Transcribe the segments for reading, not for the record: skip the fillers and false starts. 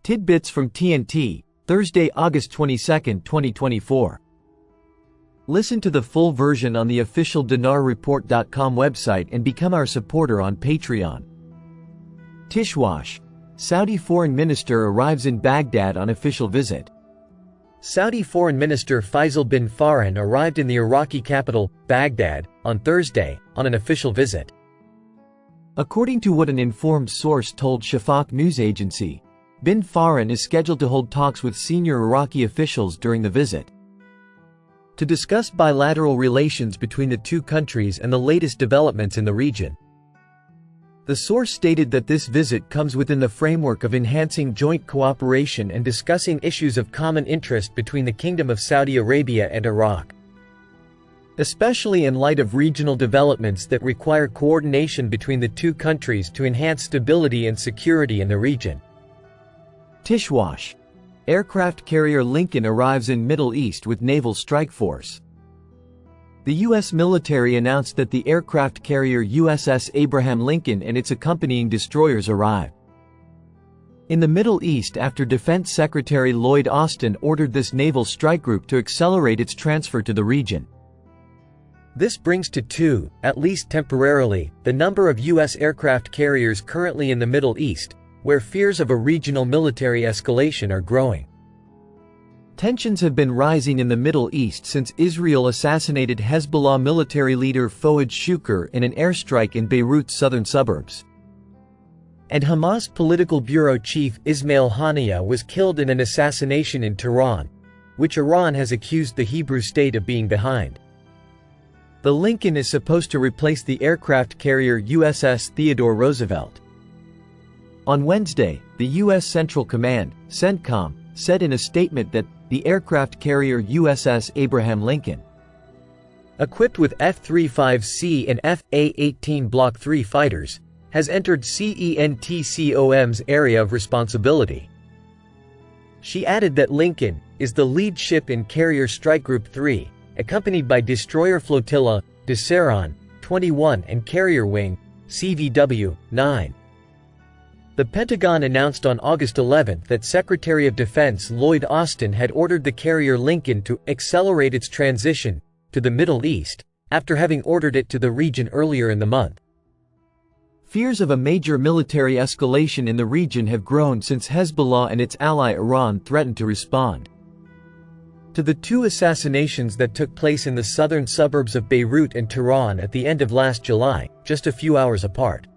Tidbits from TNT, Thursday, August 22, 2024. Listen to the full version on the official dinarreport.com website and become our supporter on Patreon. Tishwash. Saudi Foreign Minister arrives in Baghdad on official visit. Saudi Foreign Minister Faisal bin Farhan arrived in the Iraqi capital, Baghdad, on Thursday, on an official visit. According to what an informed source told Shafaq news agency, bin Farhan is scheduled to hold talks with senior Iraqi officials during the visit to discuss bilateral relations between the two countries and the latest developments in the region. The source stated that this visit comes within the framework of enhancing joint cooperation and discussing issues of common interest between the Kingdom of Saudi Arabia and Iraq, especially in light of regional developments that require coordination between the two countries to enhance stability and security in the region. Tishwash. Aircraft carrier Lincoln arrives in Middle East with naval strike force. The U.S. military announced that the aircraft carrier USS Abraham Lincoln and its accompanying destroyers arrived in the Middle East after Defense Secretary Lloyd Austin ordered this naval strike group to accelerate its transfer to the region. This brings to two, at least temporarily, the number of U.S. aircraft carriers currently in the Middle East, where fears of a regional military escalation are growing. Tensions have been rising in the Middle East since Israel assassinated Hezbollah military leader Fouad Shukr in an airstrike in Beirut's southern suburbs. And Hamas political bureau chief Ismail Haniyeh was killed in an assassination in Tehran, which Iran has accused the Hebrew state of being behind. The Lincoln is supposed to replace the aircraft carrier USS Theodore Roosevelt. On Wednesday, the U.S. Central Command, CENTCOM, said in a statement that the aircraft carrier USS Abraham Lincoln, equipped with F-35C and F/A-18 Block III fighters, has entered CENTCOM's area of responsibility. She added that Lincoln is the lead ship in Carrier Strike Group 3, accompanied by Destroyer Flotilla, Deseron, 21 and Carrier Wing, CVW, 9. The Pentagon announced on August 11 that Secretary of Defense Lloyd Austin had ordered the carrier Lincoln to accelerate its transition to the Middle East, after having ordered it to the region earlier in the month. Fears of a major military escalation in the region have grown since Hezbollah and its ally Iran threatened to respond to the two assassinations that took place in the southern suburbs of Beirut and Tehran at the end of last July, just a few hours apart.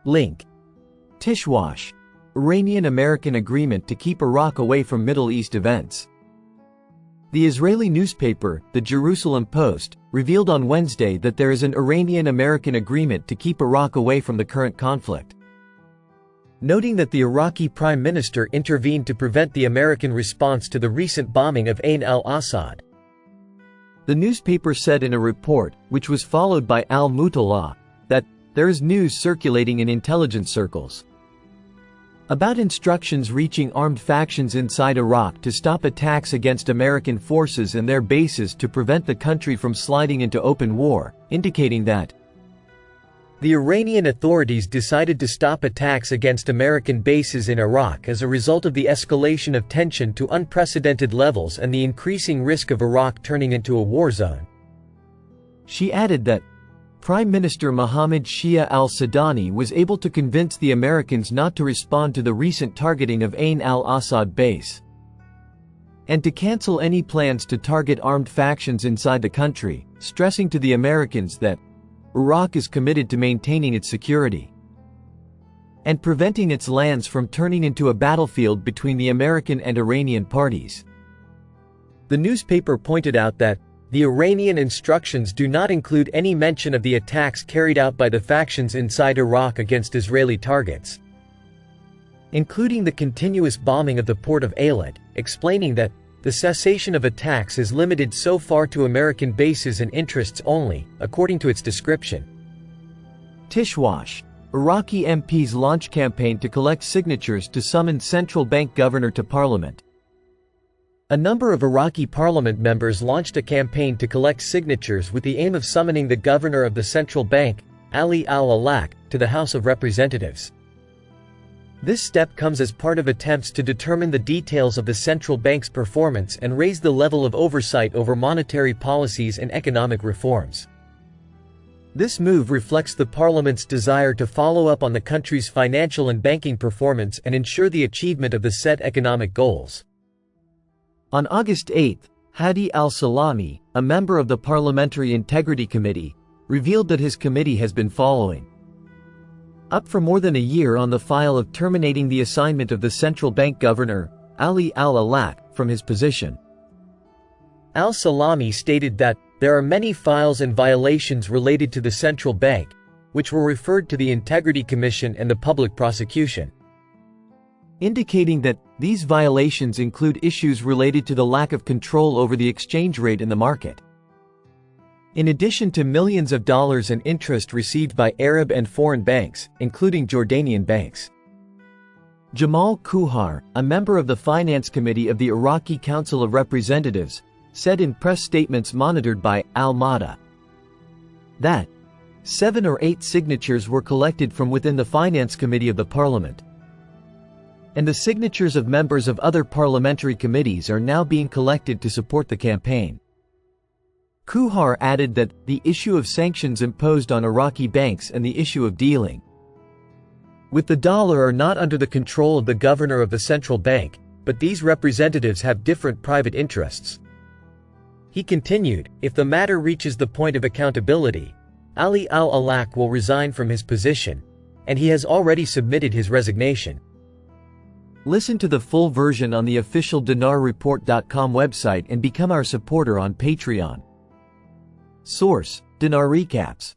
Link. Tishwash. Iranian-American agreement to keep Iraq away from Middle East events. The Israeli newspaper, the Jerusalem Post, revealed on Wednesday that there is an Iranian-American agreement to keep Iraq away from the current conflict, noting that the Iraqi Prime Minister intervened to prevent the American response to the recent bombing of Ain al-Assad. The newspaper said in a report, which was followed by al-Mutala, that there is news circulating in intelligence circles about instructions reaching armed factions inside Iraq to stop attacks against American forces and their bases to prevent the country from sliding into open war, indicating that the Iranian authorities decided to stop attacks against American bases in Iraq as a result of the escalation of tension to unprecedented levels and the increasing risk of Iraq turning into a war zone. She added that Prime Minister Mohammed Shia al-Sudani was able to convince the Americans not to respond to the recent targeting of Ain al-Assad base and to cancel any plans to target armed factions inside the country, stressing to the Americans that Iraq is committed to maintaining its security and preventing its lands from turning into a battlefield between the American and Iranian parties. The newspaper pointed out that the Iranian instructions do not include any mention of the attacks carried out by the factions inside Iraq against Israeli targets, including the continuous bombing of the port of Eilat, explaining that the cessation of attacks is limited so far to American bases and interests only, according to its description. Tishwash. Iraqi MPs launch campaign to collect signatures to summon central bank governor to parliament. A number of Iraqi parliament members launched a campaign to collect signatures with the aim of summoning the governor of the central bank, Ali al-Alak, to the House of Representatives. This step comes as part of attempts to determine the details of the central bank's performance and raise the level of oversight over monetary policies and economic reforms. This move reflects the parliament's desire to follow up on the country's financial and banking performance and ensure the achievement of the set economic goals. On August 8, Hadi al-Salami, a member of the Parliamentary Integrity Committee, revealed that his committee has been following up for more than a year on the file of terminating the assignment of the central bank governor, Ali al-Alak, from his position. Al-Salami stated that there are many files and violations related to the central bank, which were referred to the Integrity Commission and the public prosecution, indicating that these violations include issues related to the lack of control over the exchange rate in the market, in addition to millions of dollars in interest received by Arab and foreign banks, including Jordanian banks. Jamal Kuhar, a member of the Finance Committee of the Iraqi Council of Representatives, said in press statements monitored by Al-Mada that 7 or 8 signatures were collected from within the Finance Committee of the Parliament, and the signatures of members of other parliamentary committees are now being collected to support the campaign. Kuhar added that the issue of sanctions imposed on Iraqi banks and the issue of dealing with the dollar are not under the control of the governor of the central bank, but these representatives have different private interests. He continued, if the matter reaches the point of accountability, Ali al-Alak will resign from his position, and he has already submitted his resignation. Listen to the full version on the official dinarreport.com website and become our supporter on Patreon. Source: Dinar Recaps.